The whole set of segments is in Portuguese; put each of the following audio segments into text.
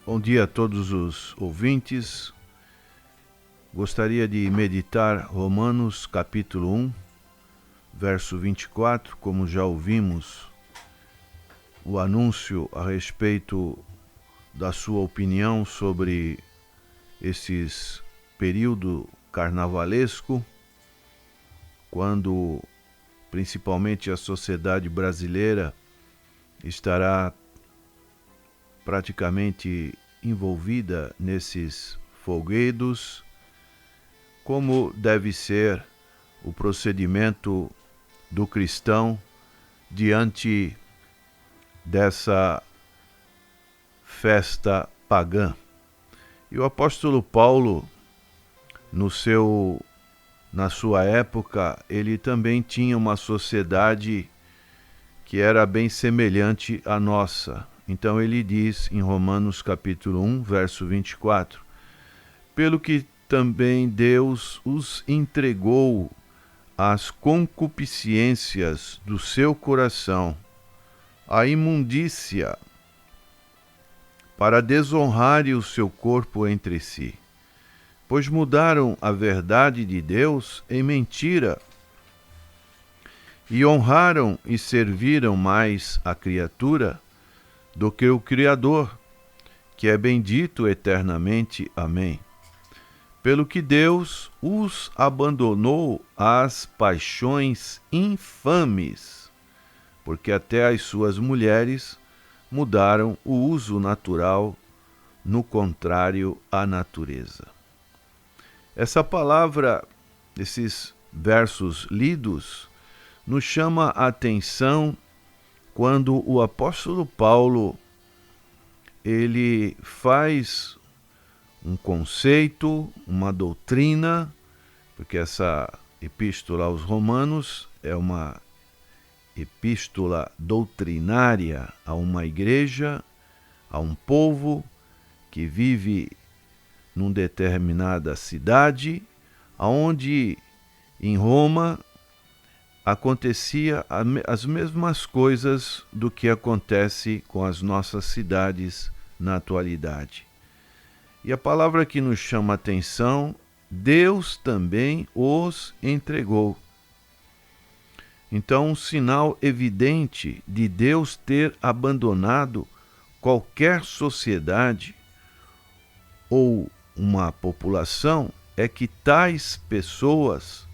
Bom dia a todos os ouvintes. Gostaria de meditar Romanos capítulo 1, verso 24, como já ouvimos o anúncio a respeito da sua opinião sobre esses período carnavalesco, quando principalmente a sociedade brasileira estará praticamente envolvida nesses folguedos, como deve ser o procedimento do cristão diante dessa festa pagã. E o apóstolo Paulo, na sua época, ele também tinha uma sociedade que era bem semelhante à nossa. Então ele diz em Romanos capítulo 1, verso 24, pelo que também Deus os entregou às concupiscências do seu coração, à imundícia, para desonrarem o seu corpo entre si, pois mudaram a verdade de Deus em mentira, e honraram e serviram mais a criatura do que o Criador, que é bendito eternamente. Amém. Pelo que Deus os abandonou às paixões infames, porque até as suas mulheres mudaram o uso natural, no contrário à natureza. Essa palavra, esses versos lidos, nos chama a atenção quando o apóstolo Paulo ele faz um conceito, uma doutrina, porque essa epístola aos Romanos é uma epístola doutrinária a uma igreja, a um povo que vive numa determinada cidade, onde em Roma acontecia as mesmas coisas do que acontece com as nossas cidades na atualidade. E a palavra que nos chama a atenção, Deus também os entregou. Então, um sinal evidente de Deus ter abandonado qualquer sociedade ou uma população é que tais pessoas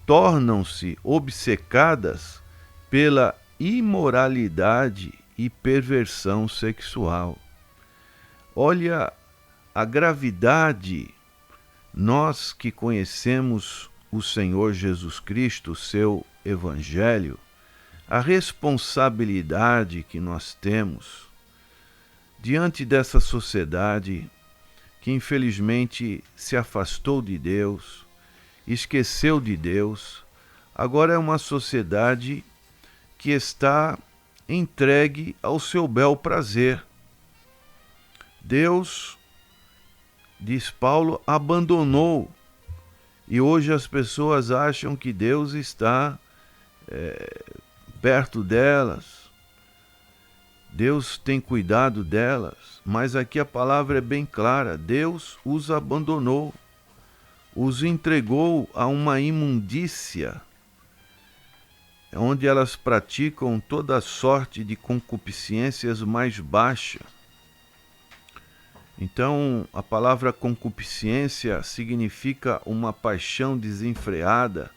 tornam-se obcecadas pela imoralidade e perversão sexual. Olha a gravidade, nós que conhecemos o Senhor Jesus Cristo, seu Evangelho, a responsabilidade que nós temos diante dessa sociedade que infelizmente se afastou de Deus, esqueceu de Deus, agora é uma sociedade que está entregue ao seu bel prazer. Deus, diz Paulo, abandonou, e hoje as pessoas acham que Deus está perto delas, Deus tem cuidado delas, mas aqui a palavra é bem clara, Deus os abandonou, os entregou a uma imundícia, onde elas praticam toda sorte de concupiscências mais baixas. Então, a palavra concupiscência significa uma paixão desenfreada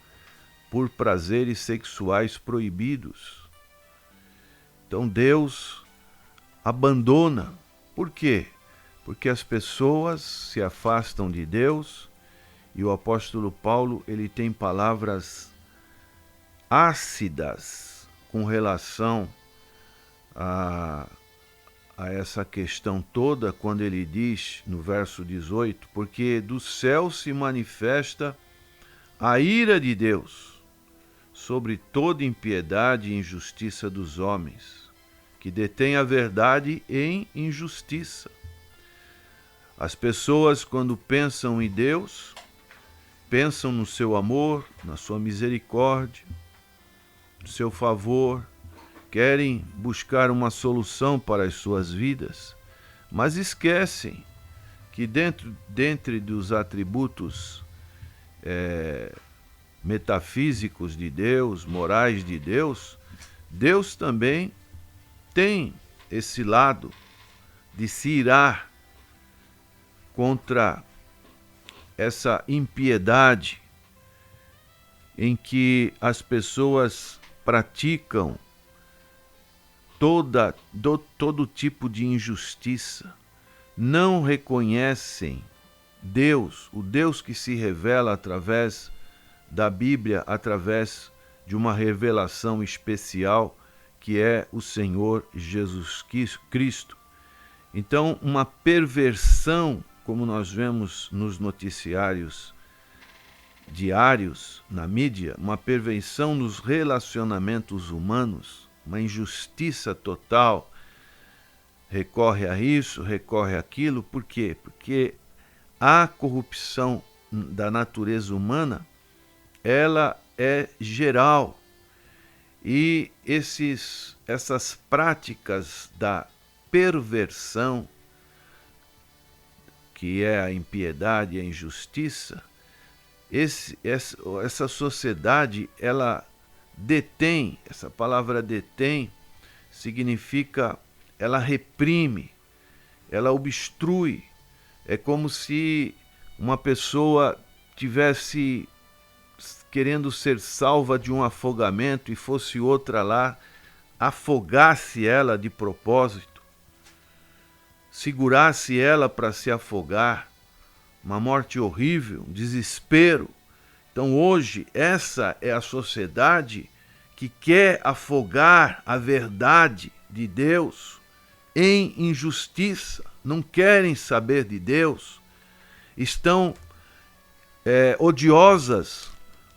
por prazeres sexuais proibidos. Então, Deus abandona. Por quê? Porque as pessoas se afastam de Deus. E o apóstolo Paulo, ele tem palavras ácidas com relação a essa questão toda, quando ele diz no verso 18, porque do céu se manifesta a ira de Deus sobre toda impiedade e injustiça dos homens, que detêm a verdade em injustiça. As pessoas, quando pensam em Deus, pensam no seu amor, na sua misericórdia, no seu favor, querem buscar uma solução para as suas vidas, mas esquecem que dentre dos atributos metafísicos de Deus, morais de Deus, Deus também tem esse lado de se irar contra essa impiedade em que as pessoas praticam todo tipo de injustiça, não reconhecem Deus, o Deus que se revela através da Bíblia, através de uma revelação especial que é o Senhor Jesus Cristo. Então, uma perversão, como nós vemos nos noticiários diários, na mídia, uma perversão nos relacionamentos humanos, uma injustiça total, recorre a isso, recorre àquilo. Por quê? Porque a corrupção da natureza humana, ela é geral. E essas práticas da perversão, que é a impiedade e a injustiça, essa sociedade, ela detém, essa palavra detém significa ela reprime, ela obstrui. É como se uma pessoa tivesse querendo ser salva de um afogamento e fosse outra lá, afogasse ela de propósito, segurasse ela para se afogar, uma morte horrível, um desespero. Então hoje essa é a sociedade que quer afogar a verdade de Deus em injustiça, não querem saber de Deus, estão odiosas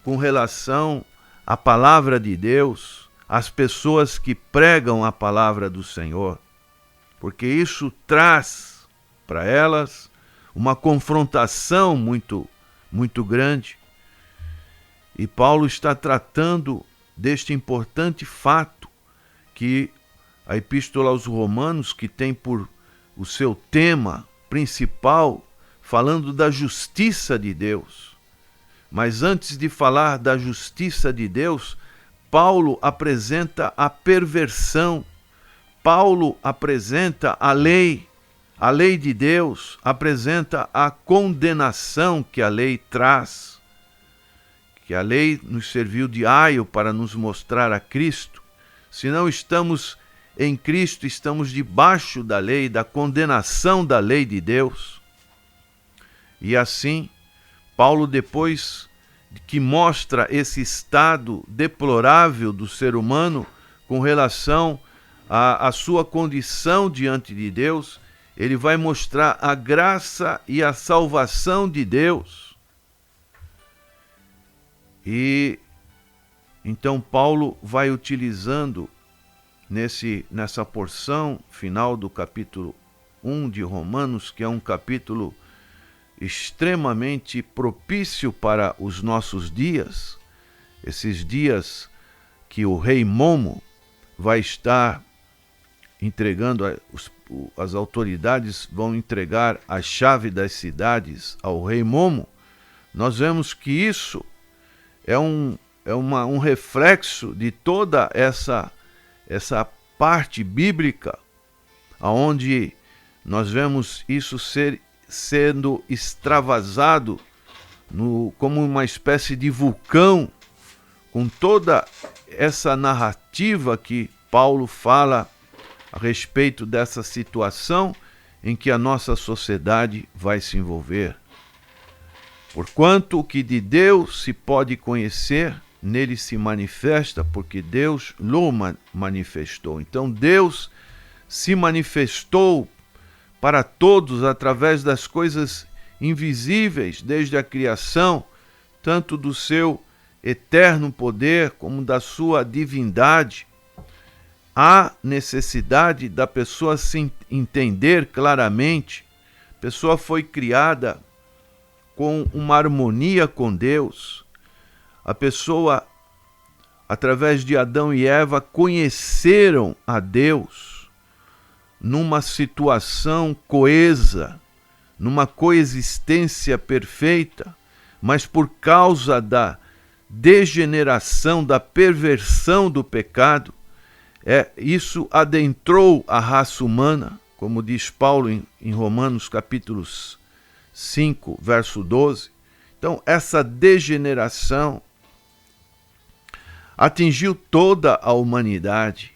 com relação à palavra de Deus, às pessoas que pregam a palavra do Senhor, porque isso traz para elas uma confrontação muito, muito grande. E Paulo está tratando deste importante fato que a Epístola aos Romanos, que tem por o seu tema principal falando da justiça de Deus. Mas antes de falar da justiça de Deus, Paulo apresenta a perversão. Paulo apresenta a lei de Deus, apresenta a condenação que a lei traz. Que a lei nos serviu de aio para nos mostrar a Cristo. Se não estamos em Cristo, estamos debaixo da lei, da condenação da lei de Deus. E assim, Paulo, depois que mostra esse estado deplorável do ser humano com relação à sua condição diante de Deus, ele vai mostrar a graça e a salvação de Deus. E então Paulo vai utilizando nessa porção final do capítulo 1 de Romanos, que é um capítulo extremamente propício para os nossos dias, esses dias que o rei Momo vai estar entregando, as autoridades vão entregar a chave das cidades ao rei Momo. Nós vemos que isso é um reflexo de toda essa parte bíblica, onde nós vemos isso sendo extravasado como uma espécie de vulcão, com toda essa narrativa que Paulo fala a respeito dessa situação em que a nossa sociedade vai se envolver. Porquanto o que de Deus se pode conhecer, nele se manifesta, porque Deus lo manifestou. Então Deus se manifestou para todos através das coisas invisíveis, desde a criação, tanto do seu eterno poder como da sua divindade. Há necessidade da pessoa se entender claramente. A pessoa foi criada com uma harmonia com Deus. A pessoa, através de Adão e Eva, conheceram a Deus. numa situação coesa, numa coexistência perfeita, mas por causa da degeneração, da perversão do pecado, isso adentrou a raça humana, como diz Paulo em Romanos capítulo 5, verso 12. Então, essa degeneração atingiu toda a humanidade.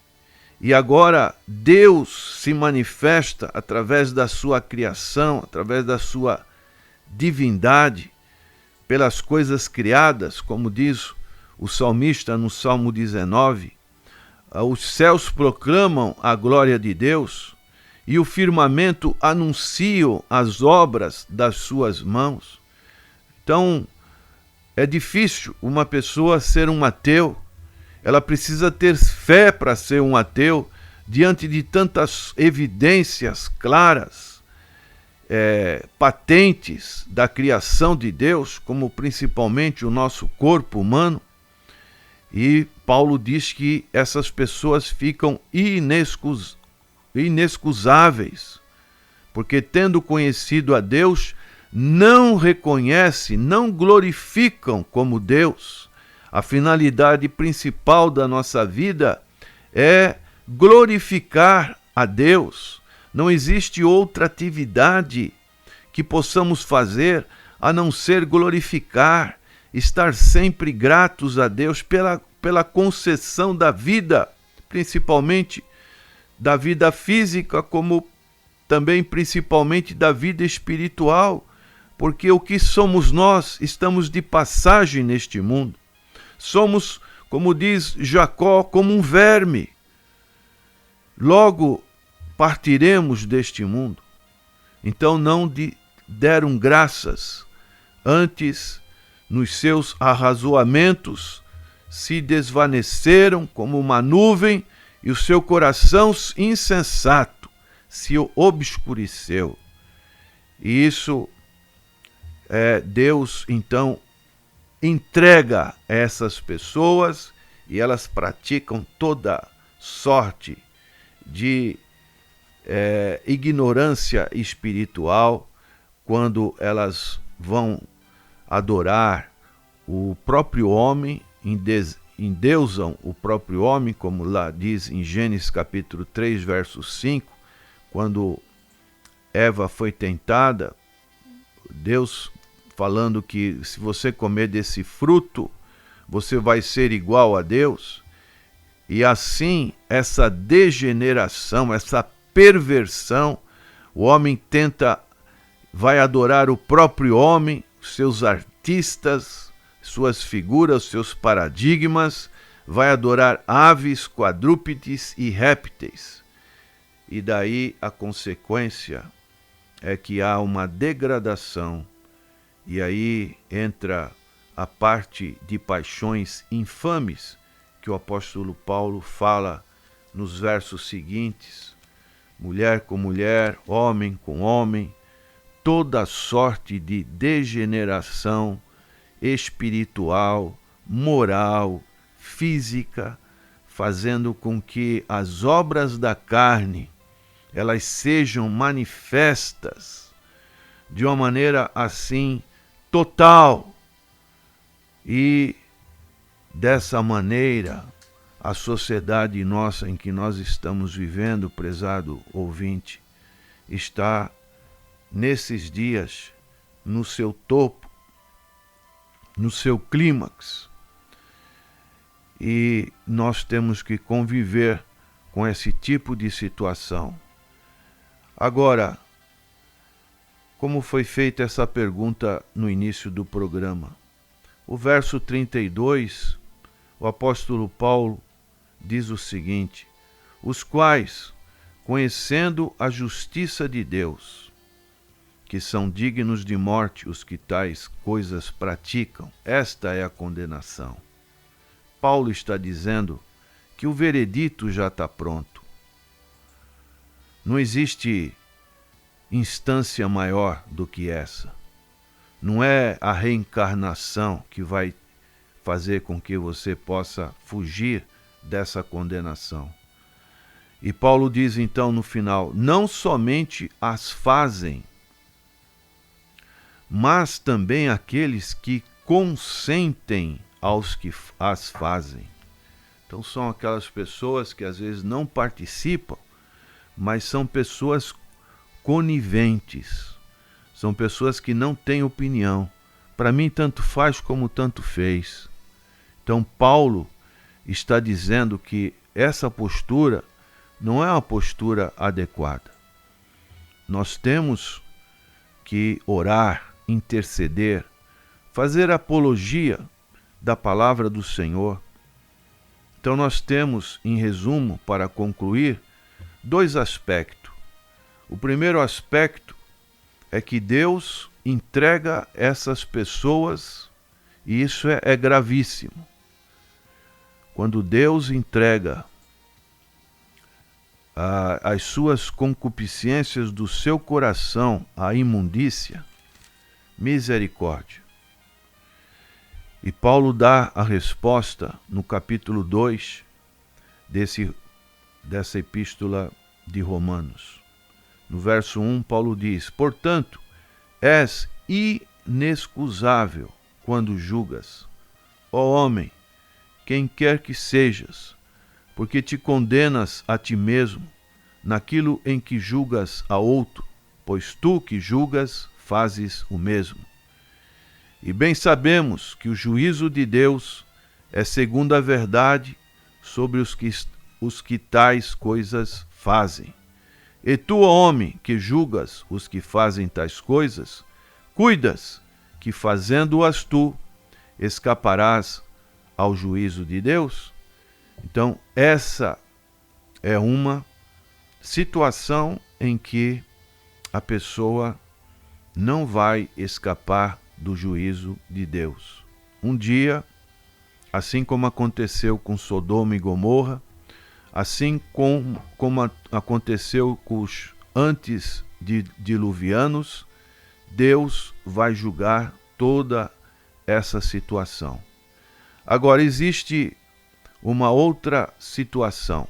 E agora Deus se manifesta através da sua criação, através da sua divindade, pelas coisas criadas, como diz o salmista no Salmo 19. Os céus proclamam a glória de Deus e o firmamento anuncia as obras das suas mãos. Então, é difícil uma pessoa ser um ateu. Ela precisa ter fé para ser um ateu diante de tantas evidências claras, patentes da criação de Deus, como principalmente o nosso corpo humano. E Paulo diz que essas pessoas ficam inexcusáveis, porque tendo conhecido a Deus, não reconhecem, não glorificam como Deus. A finalidade principal da nossa vida é glorificar a Deus. Não existe outra atividade que possamos fazer a não ser glorificar, estar sempre gratos a Deus pela concessão da vida, principalmente da vida física, como também principalmente da vida espiritual, porque o que somos nós, estamos de passagem neste mundo. Somos, como diz Jacó, como um verme. Logo partiremos deste mundo. Então não deram graças, antes nos seus arrazoamentos se desvaneceram como uma nuvem e o seu coração insensato se obscureceu. E isso Deus então entrega a essas pessoas e elas praticam toda sorte de ignorância espiritual quando elas vão adorar o próprio homem, endeusam o próprio homem, como lá diz em Gênesis capítulo 3, verso 5, quando Eva foi tentada, Deus falando que se você comer desse fruto, você vai ser igual a Deus. E assim, essa degeneração, essa perversão, o homem vai adorar o próprio homem, seus artistas, suas figuras, seus paradigmas, vai adorar aves, quadrúpedes e répteis. E daí a consequência é que há uma degradação, e aí entra a parte de paixões infames que o apóstolo Paulo fala nos versos seguintes: mulher com mulher, homem com homem, toda sorte de degeneração espiritual, moral, física, fazendo com que as obras da carne elas sejam manifestas de uma maneira assim total. E dessa maneira a sociedade nossa em que nós estamos vivendo, prezado ouvinte, está nesses dias no seu topo, no seu clímax. E nós temos que conviver com esse tipo de situação. Agora, como foi feita essa pergunta no início do programa, o verso 32, o apóstolo Paulo diz o seguinte: os quais, conhecendo a justiça de Deus, que são dignos de morte os que tais coisas praticam, esta é a condenação. Paulo está dizendo que o veredito já está pronto. Não existe instância maior do que essa. Não é a reencarnação que vai fazer com que você possa fugir dessa condenação. E Paulo diz então no final: não somente as fazem, mas também aqueles que consentem aos que as fazem. Então são aquelas pessoas que às vezes não participam, mas são pessoas coniventes. São pessoas que não têm opinião. Para mim, tanto faz como tanto fez. Então, Paulo está dizendo que essa postura não é uma postura adequada. Nós temos que orar, interceder, fazer apologia da palavra do Senhor. Então, nós temos, em resumo, para concluir, dois aspectos. O primeiro aspecto é que Deus entrega essas pessoas, e isso é gravíssimo. Quando Deus entrega as suas concupiscências do seu coração à imundícia, misericórdia. E Paulo dá a resposta no capítulo 2 dessa epístola de Romanos. No verso 1, Paulo diz: portanto, és inexcusável quando julgas, ó homem, quem quer que sejas, porque te condenas a ti mesmo naquilo em que julgas a outro, pois tu que julgas fazes o mesmo. E bem sabemos que o juízo de Deus é segundo a verdade sobre os que tais coisas fazem. E tu, homem, que julgas os que fazem tais coisas, cuidas que, fazendo-as tu, escaparás ao juízo de Deus? Então, essa é uma situação em que a pessoa não vai escapar do juízo de Deus. Um dia, assim como aconteceu com Sodoma e Gomorra, assim como aconteceu com os antes diluvianos, Deus vai julgar toda essa situação. Agora, existe uma outra situação,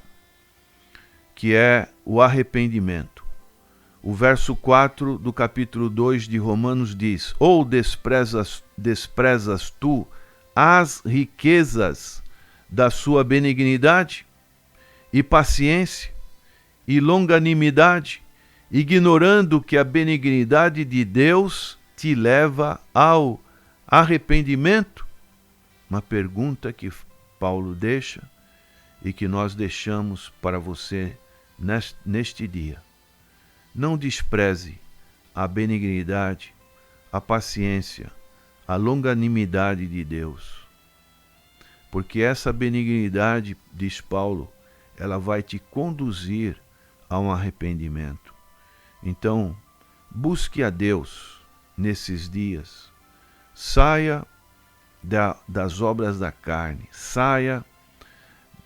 que é o arrependimento. O verso 4 do capítulo 2 de Romanos diz: ou desprezas tu as riquezas da sua benignidade e paciência e longanimidade, ignorando que a benignidade de Deus te leva ao arrependimento? Uma pergunta que Paulo deixa e que nós deixamos para você neste dia. Não despreze a benignidade, a paciência, a longanimidade de Deus. Porque essa benignidade, diz Paulo, ela vai te conduzir a um arrependimento. Então, busque a Deus nesses dias. Saia das obras da carne, saia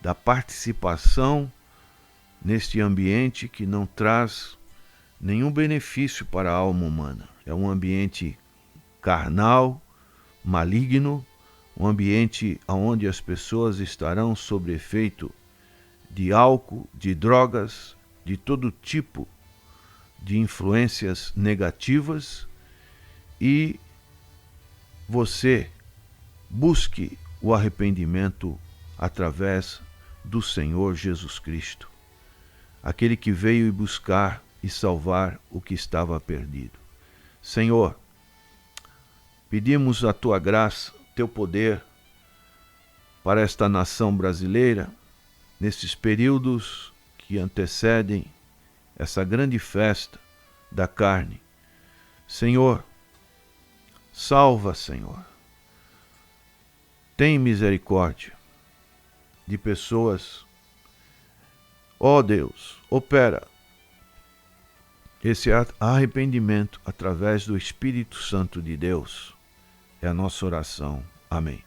da participação neste ambiente que não traz nenhum benefício para a alma humana. É um ambiente carnal, maligno, um ambiente onde as pessoas estarão sob efeito de álcool, de drogas, de todo tipo de influências negativas, e você busque o arrependimento através do Senhor Jesus Cristo, aquele que veio buscar e salvar o que estava perdido. Senhor, pedimos a tua graça, teu poder para esta nação brasileira, nesses períodos que antecedem essa grande festa da carne. Senhor, salva, Senhor. Tem misericórdia de pessoas. Ó Deus, opera esse arrependimento através do Espírito Santo de Deus. É a nossa oração. Amém.